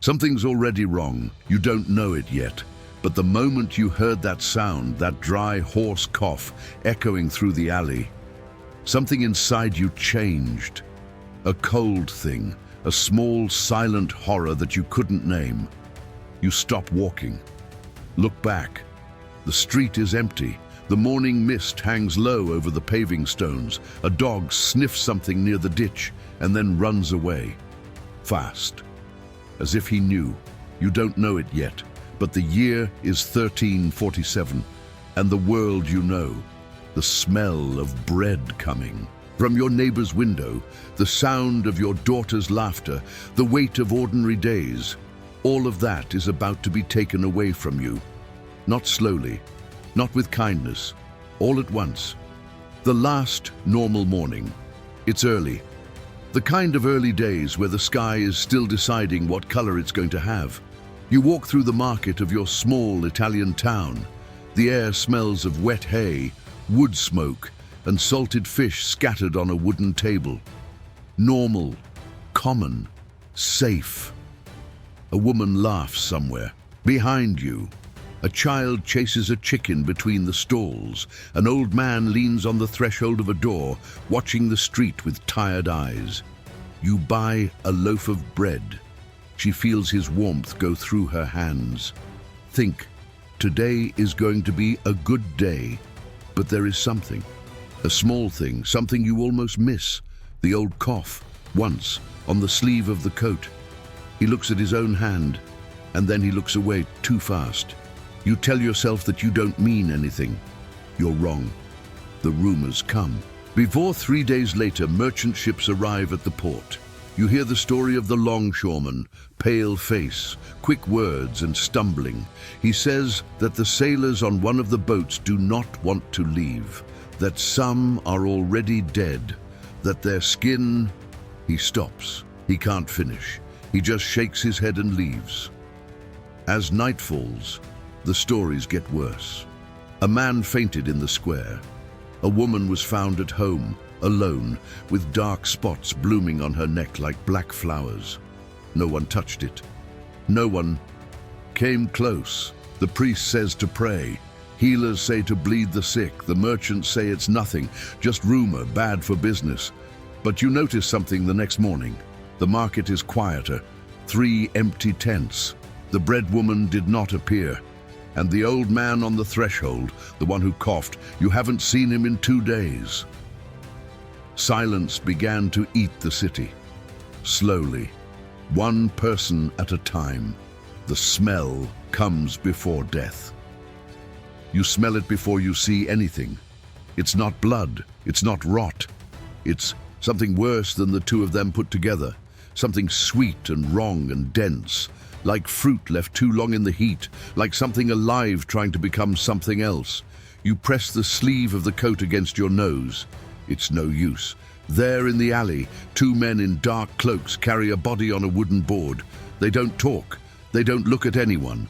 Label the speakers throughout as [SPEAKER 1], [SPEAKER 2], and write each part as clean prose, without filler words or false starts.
[SPEAKER 1] Something's already wrong. You don't know it yet. But the moment you heard that sound, that dry, hoarse cough echoing through the alley, something inside you changed. A cold thing, a small, silent horror that you couldn't name. You stop walking. Look back. The street is empty. The morning mist hangs low over the paving stones. A dog sniffs something near the ditch and then runs away. Fast. As if he knew. You don't know it yet, but the year is 1347, and the world you know. The smell of bread coming. From your neighbor's window, the sound of your daughter's laughter, the weight of ordinary days. All of that is about to be taken away from you. Not slowly, not with kindness, all at once. The last normal morning. It's early. The kind of early days where the sky is still deciding what color it's going to have. You walk through the market of your small Italian town. The air smells of wet hay, wood smoke, and salted fish scattered on a wooden table. Normal, common, safe. A woman laughs somewhere. Behind you, a child chases a chicken between the stalls. An old man leans on the threshold of a door, watching the street with tired eyes. You buy a loaf of bread. She feels his warmth go through her hands. Think, today is going to be a good day. But there is something, a small thing, something you almost miss. The old cough, once, on the sleeve of the coat. He looks at his own hand, and then he looks away too fast. You tell yourself that you don't mean anything. You're wrong. The rumors come. Before 3 days later, merchant ships arrive at the port. You hear the story of the longshoreman, pale face, quick words and stumbling. He says that the sailors on one of the boats do not want to leave, that some are already dead, that their skin... He stops. He can't finish. He just shakes his head and leaves. As night falls, the stories get worse. A man fainted in the square. A woman was found at home, alone, with dark spots blooming on her neck like black flowers. No one touched it. No one came close. The priest says to pray. Healers say to bleed the sick. The merchants say it's nothing, just rumor, bad for business. But you notice something the next morning. The market is quieter. 3 empty tents. The bread woman did not appear. And the old man on the threshold, the one who coughed, you haven't seen him in 2 days. Silence began to eat the city. Slowly, one person at a time. The smell comes before death. You smell it before you see anything. It's not blood, it's not rot. It's something worse than the two of them put together. Something sweet and wrong and dense. Like fruit left too long in the heat. Like something alive trying to become something else. You press the sleeve of the coat against your nose. It's no use. There in the alley, 2 men in dark cloaks carry a body on a wooden board. They don't talk. They don't look at anyone.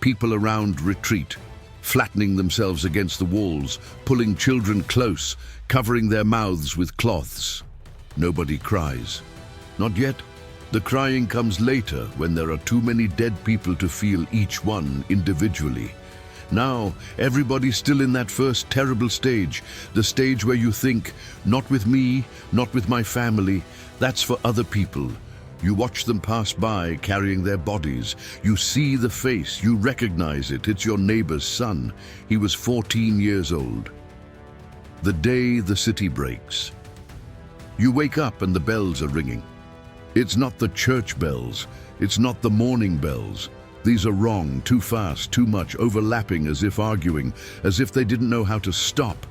[SPEAKER 1] People around retreat, flattening themselves against the walls, pulling children close, covering their mouths with cloths. Nobody cries. Not yet. The crying comes later, when there are too many dead people to feel each one individually. Now, everybody's still in that first terrible stage, the stage where you think, not with me, not with my family, that's for other people. You watch them pass by, carrying their bodies. You see the face, you recognize it, it's your neighbor's son. He was 14 years old. The day the city breaks. You wake up and the bells are ringing. It's not the church bells, it's not the morning bells. These are wrong, too fast, too much, overlapping as if arguing, as if they didn't know how to stop.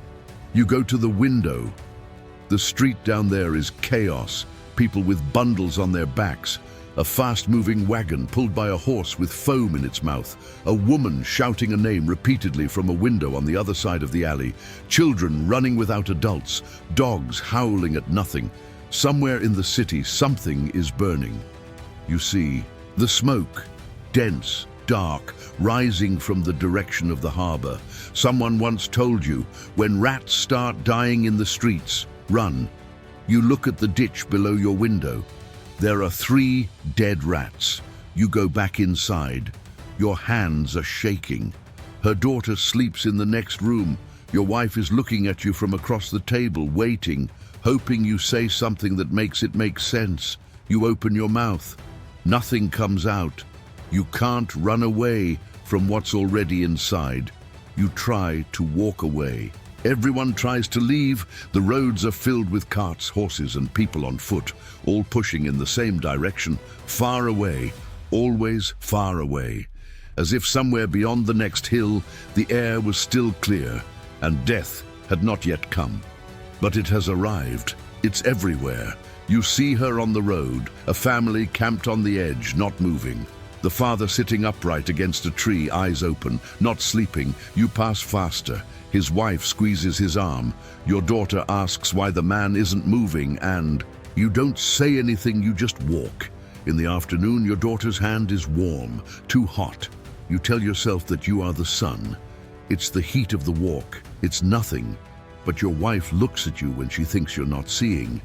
[SPEAKER 1] You go to the window. The street down there is chaos, people with bundles on their backs, a fast-moving wagon pulled by a horse with foam in its mouth, a woman shouting a name repeatedly from a window on the other side of the alley, children running without adults, dogs howling at nothing. Somewhere in the city, something is burning. You see, the smoke. Dense, dark, rising from the direction of the harbor. Someone once told you, when rats start dying in the streets, run. You look at the ditch below your window. There are 3 dead rats. You go back inside. Your hands are shaking. Her daughter sleeps in the next room. Your wife is looking at you from across the table, waiting, hoping you say something that makes it make sense. You open your mouth. Nothing comes out. You can't run away from what's already inside. You try to walk away. Everyone tries to leave. The roads are filled with carts, horses, and people on foot, all pushing in the same direction, far away, always far away. As if somewhere beyond the next hill, the air was still clear, and death had not yet come. But it has arrived. It's everywhere. You see her on the road, a family camped on the edge, not moving. The father sitting upright against a tree, eyes open, not sleeping. You pass faster. His wife squeezes his arm. Your daughter asks why the man isn't moving, and you don't say anything, you just walk. In the afternoon, your daughter's hand is warm, too hot. You tell yourself that you are the sun. It's the heat of the walk. It's nothing. But your wife looks at you when she thinks you're not seeing.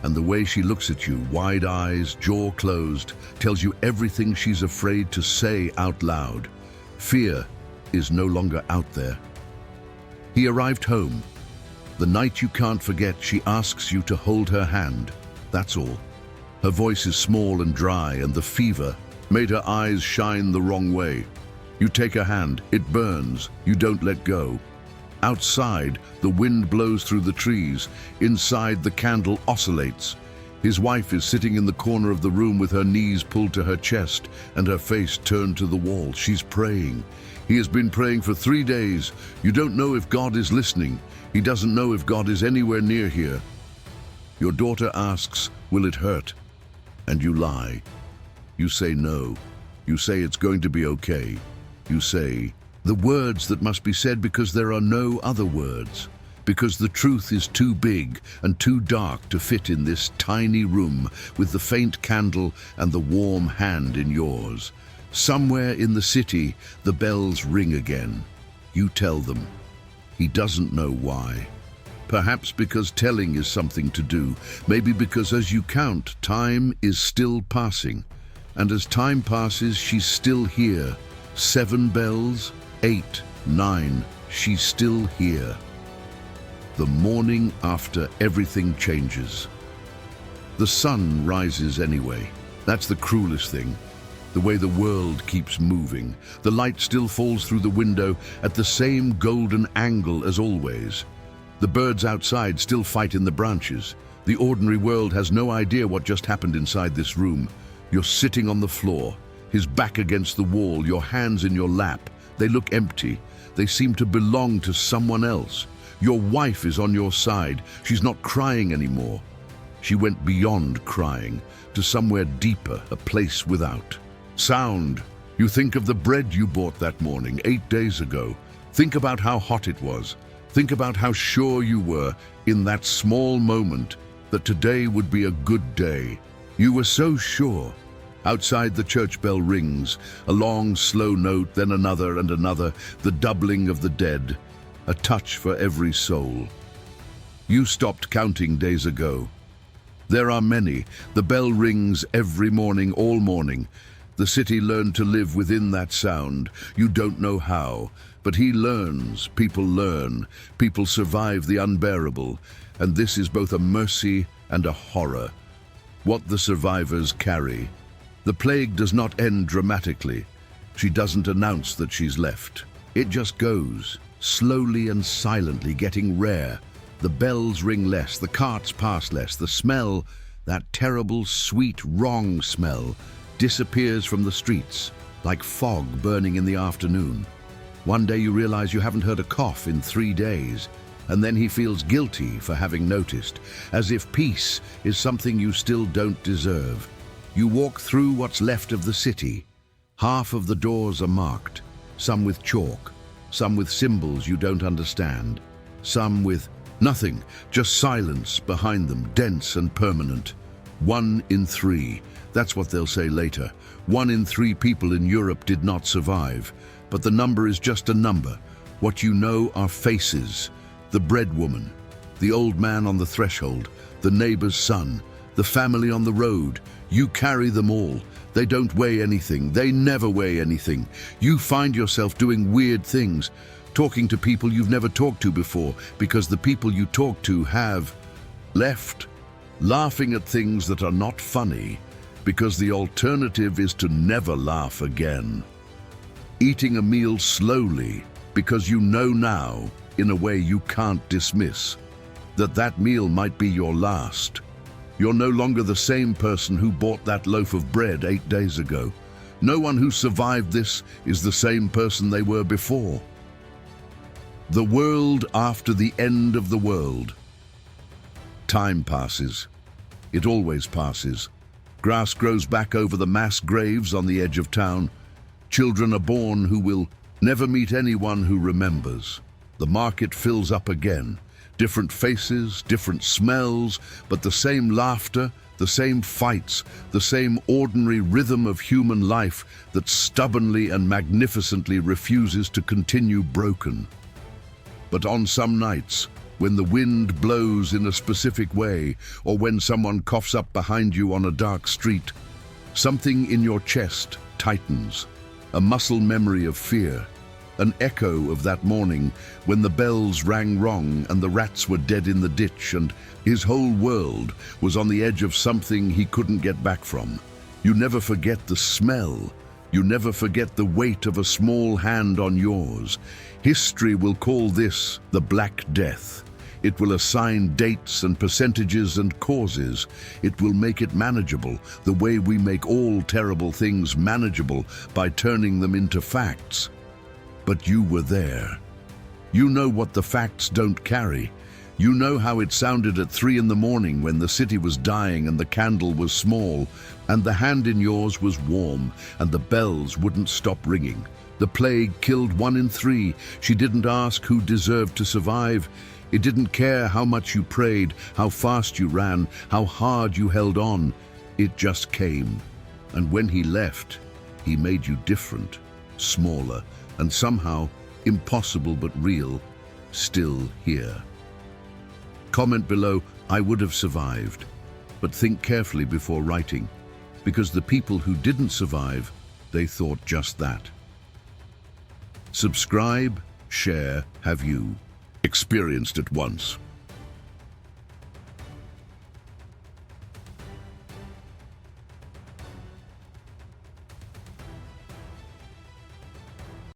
[SPEAKER 1] And the way she looks at you, wide eyes, jaw closed, tells you everything she's afraid to say out loud. Fear is no longer out there. He arrived home. The night you can't forget, she asks you to hold her hand. That's all. Her voice is small and dry, and the fever made her eyes shine the wrong way. You take her hand. It burns. You don't let go. Outside, the wind blows through the trees. Inside, the candle oscillates. His wife is sitting in the corner of the room with her knees pulled to her chest and her face turned to the wall. She's praying. He has been praying for 3 days. You don't know if God is listening. He doesn't know if God is anywhere near here. Your daughter asks, "Will it hurt?" And you lie. You say no. You say it's going to be okay. You say the words that must be said because there are no other words, because the truth is too big and too dark to fit in this tiny room with the faint candle and the warm hand in yours. Somewhere in the city, the bells ring again. You tell them. He doesn't know why. Perhaps because telling is something to do. Maybe because as you count, time is still passing. And as time passes, she's still here. 7 bells, 8, 9, she's still here. The morning after everything changes. The sun rises anyway. That's the cruelest thing. The way the world keeps moving. The light still falls through the window at the same golden angle as always. The birds outside still fight in the branches. The ordinary world has no idea what just happened inside this room. You're sitting on the floor, his back against the wall, your hands in your lap. They look empty. They seem to belong to someone else. Your wife is on your side. She's not crying anymore. She went beyond crying, to somewhere deeper, a place without. Sound. You think of the bread you bought that morning, 8 days ago. Think about how hot it was. Think about how sure you were in that small moment that today would be a good day. You were so sure. Outside, the church bell rings, a long, slow note, then another and another, the doubling of the dead, a touch for every soul. You stopped counting days ago. There are many. The bell rings every morning, all morning. The city learned to live within that sound. You don't know how, but he learns, people learn, people survive the unbearable, and this is both a mercy and a horror. What the survivors carry. The plague does not end dramatically. She doesn't announce that she's left. It just goes, slowly and silently, getting rare. The bells ring less, the carts pass less, the smell, that terrible, sweet, wrong smell, disappears from the streets, like fog burning in the afternoon. One day you realize you haven't heard a cough in 3 days, and then he feels guilty for having noticed, as if peace is something you still don't deserve. You walk through what's left of the city. Half of the doors are marked, some with chalk, some with symbols you don't understand, some with nothing, just silence behind them, dense and permanent. 1 in 3, that's what they'll say later. 1 in 3 people in Europe did not survive, but the number is just a number. What you know are faces, the bread woman, the old man on the threshold, the neighbor's son, the family on the road. You carry them all. They don't weigh anything. They never weigh anything. You find yourself doing weird things, talking to people you've never talked to before because the people you talk to have left, laughing at things that are not funny because the alternative is to never laugh again. Eating a meal slowly because you know now, in a way you can't dismiss, that that meal might be your last. You're no longer the same person who bought that loaf of bread 8 days ago. No one who survived this is the same person they were before. The world after the end of the world. Time passes. It always passes. Grass grows back over the mass graves on the edge of town. Children are born who will never meet anyone who remembers. The market fills up again. Different faces, different smells, but the same laughter, the same fights, the same ordinary rhythm of human life that stubbornly and magnificently refuses to continue broken. But on some nights, when the wind blows in a specific way, or when someone coughs up behind you on a dark street, something in your chest tightens, a muscle memory of fear, an echo of that morning when the bells rang wrong and the rats were dead in the ditch and his whole world was on the edge of something he couldn't get back from. You never forget the smell. You never forget the weight of a small hand on yours. History will call this the Black Death. It will assign dates and percentages and causes. It will make it manageable, the way we make all terrible things manageable by turning them into facts. But you were there. You know what the facts don't carry. You know how it sounded at 3 in the morning when the city was dying and the candle was small, and the hand in yours was warm, and the bells wouldn't stop ringing. The plague killed 1 in 3. She didn't ask who deserved to survive. It didn't care how much you prayed, how fast you ran, how hard you held on. It just came. And when he left, he made you different, smaller, and somehow, impossible but real, still here. Comment below, I would have survived. But think carefully before writing, because the people who didn't survive, they thought just that. Subscribe, share, have you experienced it once?